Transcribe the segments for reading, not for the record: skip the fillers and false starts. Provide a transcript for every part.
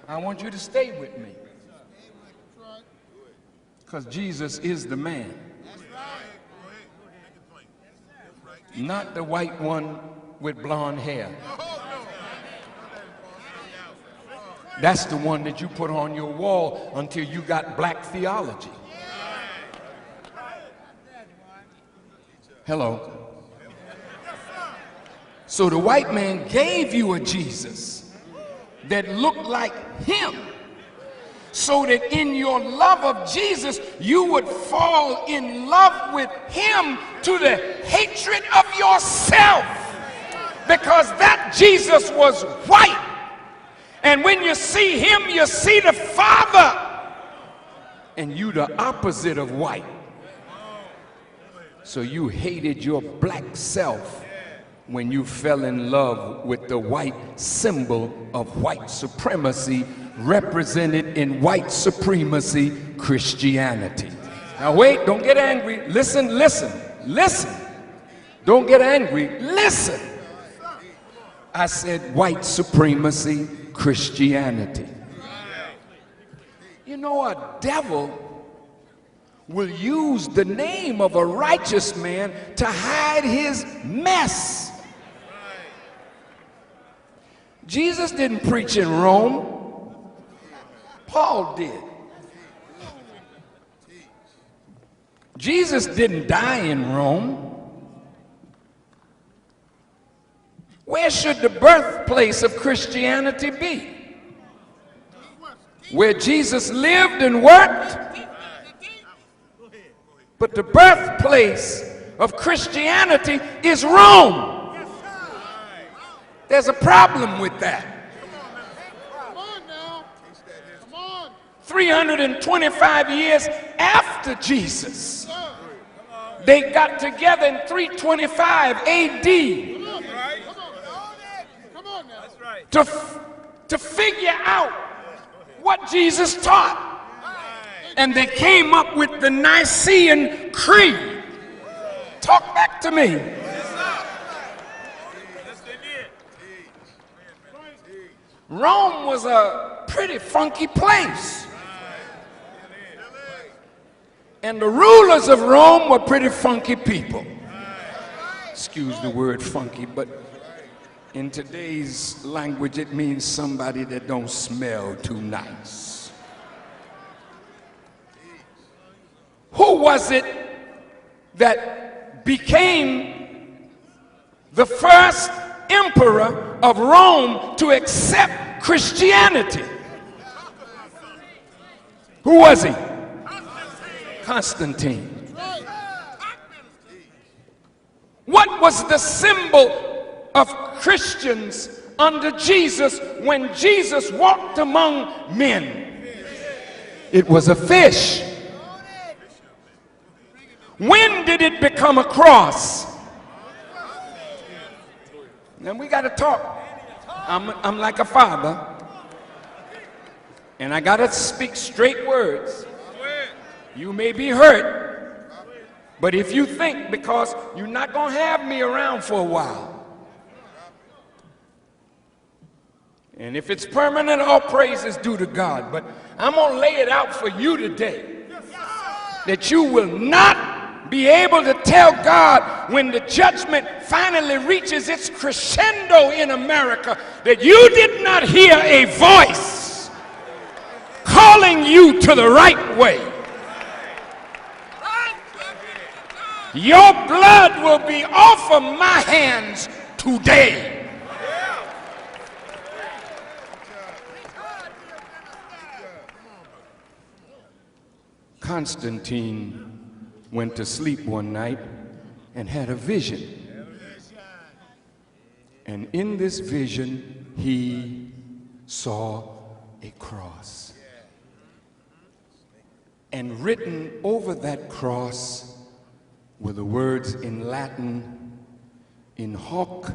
I want you to stay with me. Because Jesus is the man. Not the white one with blonde hair. That's the one that you put on your wall until you got black theology. Hello. So the white man gave you a Jesus that looked like him, so that in your love of Jesus, you would fall in love with him to the hatred of yourself, because that Jesus was white. And when you see him, you see the Father, and you the opposite of white. So you hated your black self when you fell in love with the white symbol of white supremacy, represented in white supremacy Christianity. Now wait, don't get angry. Listen, listen, listen. Don't get angry. Listen. I said white supremacy Christianity. You know, a devil will use the name of a righteous man to hide his mess. Jesus didn't preach in Rome. Paul did. Jesus didn't die in Rome. Where should the birthplace of Christianity be? Where Jesus lived and worked? But the birthplace of Christianity is Rome. There's a problem with that. 325 years after Jesus, they got together in 325 AD to figure out what Jesus taught. And they came up with the Nicene Creed. Talk back to me. Rome was a pretty funky place. And the rulers of Rome were pretty funky people. Excuse the word funky, but in today's language it means somebody that don't smell too nice. Who was it that became the first emperor of Rome to accept Christianity? Who was he? Constantine. What was the symbol of Christians under Jesus when Jesus walked among men? It was a fish. When did it become a cross? Now we got to talk. I'm like a father, and I got to speak straight words. You may be hurt, but if you think because you're not going to have me around for a while, and if it's permanent, all praise is due to God. But I'm going to lay it out for you today that you will not be able to tell God when the judgment finally reaches its crescendo in America that you did not hear a voice calling you to the right way. Your blood will be off of my hands today. Constantine went to sleep one night and had a vision. And in this vision, he saw a cross. And written over that cross were the words in Latin, in hoc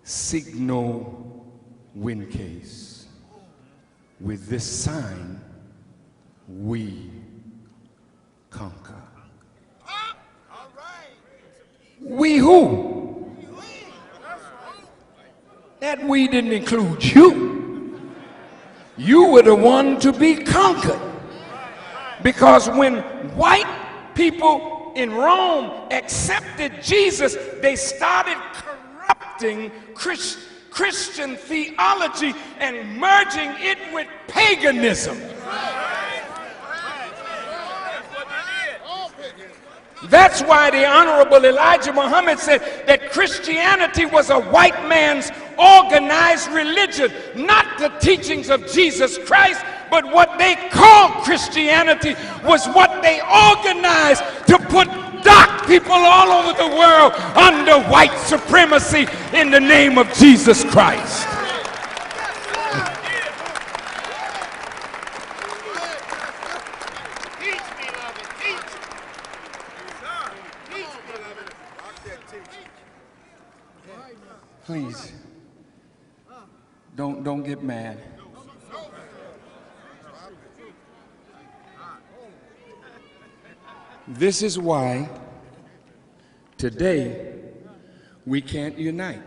signo vinces. With this sign, we conquer. We who? That we didn't include you. you were the one to be conquered. Because when white people in Rome accepted Jesus, they started corrupting Christian theology and merging it with paganism. That's why the Honorable Elijah Muhammad said that Christianity was a white man's organized religion, not the teachings of Jesus Christ, but what they called Christianity was what they organized to put dark people all over the world under white supremacy in the name of Jesus Christ. Please, don't get mad. This is why today we can't unite,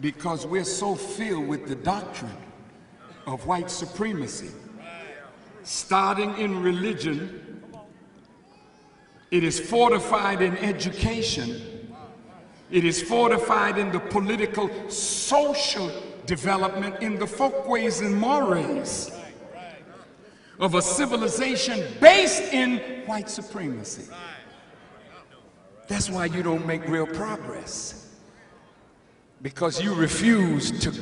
because we're so filled with the doctrine of white supremacy. Starting in religion, it is fortified in education, it is fortified in the political, social development, in the folkways and mores of a civilization based in white supremacy. That's why you don't make real progress, because you refuse to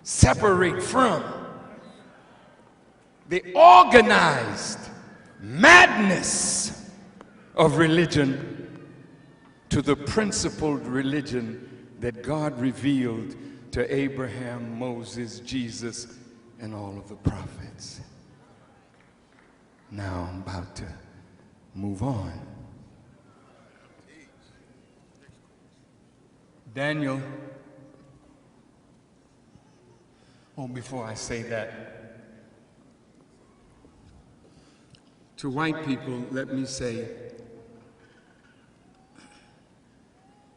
separate from the organized madness of religion to the principled religion that God revealed to Abraham, Moses, Jesus, and all of the prophets. Now I'm about to move on. Daniel, before I say that, to white people, let me say,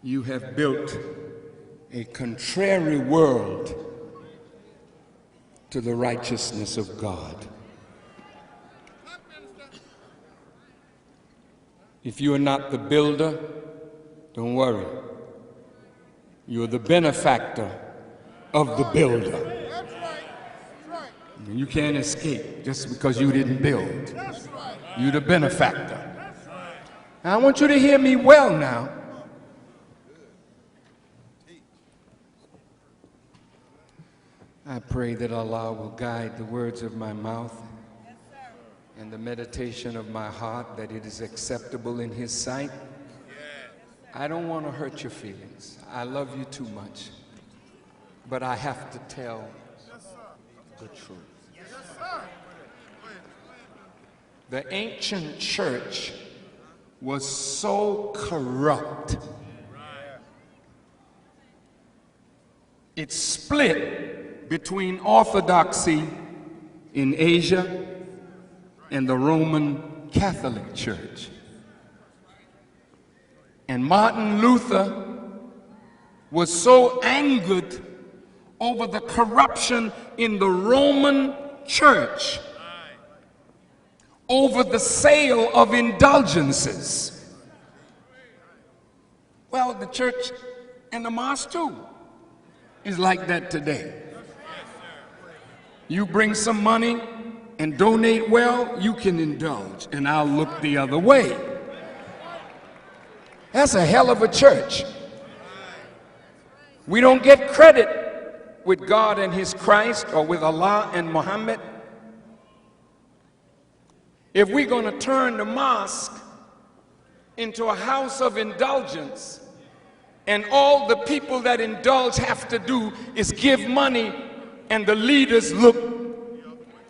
you have built a contrary world to the righteousness of God. If you are not the builder, don't worry. You are the benefactor of the builder. You can't escape just because you didn't build. You're the benefactor. Now, I want you to hear me well now. I pray that Allah will guide the words of my mouth and the meditation of my heart, that it is acceptable in His sight. I don't want to hurt your feelings. I love you too much. But I have to tell the truth. The ancient church was so corrupt. It split between orthodoxy in Asia and the Roman Catholic Church. And Martin Luther was so angered over the corruption in the Roman Church, over the sale of indulgences. Well, the church and the mosque too is like that today. You bring some money and donate well, you can indulge, and I'll look the other way. That's a hell of a church. We don't get credit with God and His Christ, or with Allah and Muhammad. If we're going to turn the mosque into a house of indulgence, and all the people that indulge have to do is give money, and the leaders look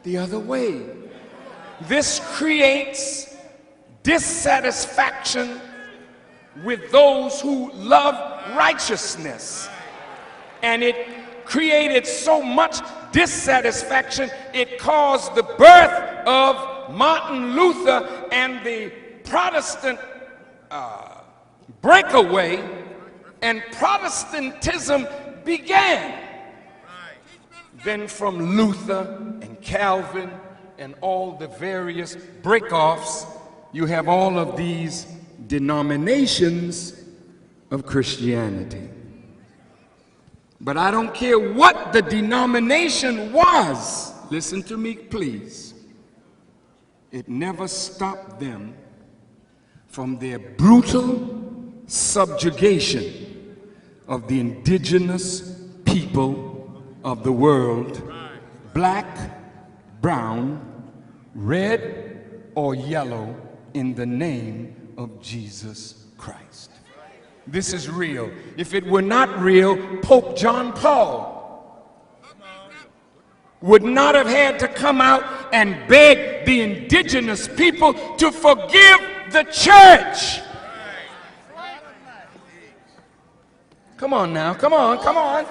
the other way, this creates dissatisfaction with those who love righteousness. And it created so much dissatisfaction, it caused the birth of Martin Luther and the Protestant breakaway, and Protestantism began. Then from Luther and Calvin and all the various breakoffs, you have all of these denominations of Christianity. But I don't care what the denomination was, listen to me please, it never stopped them from their brutal subjugation of the indigenous people of the world, black, brown, red, or yellow, in the name of Jesus Christ. This is real. If it were not real, Pope John Paul would not have had to come out and beg the indigenous people to forgive the church. Come on now, come on, come on.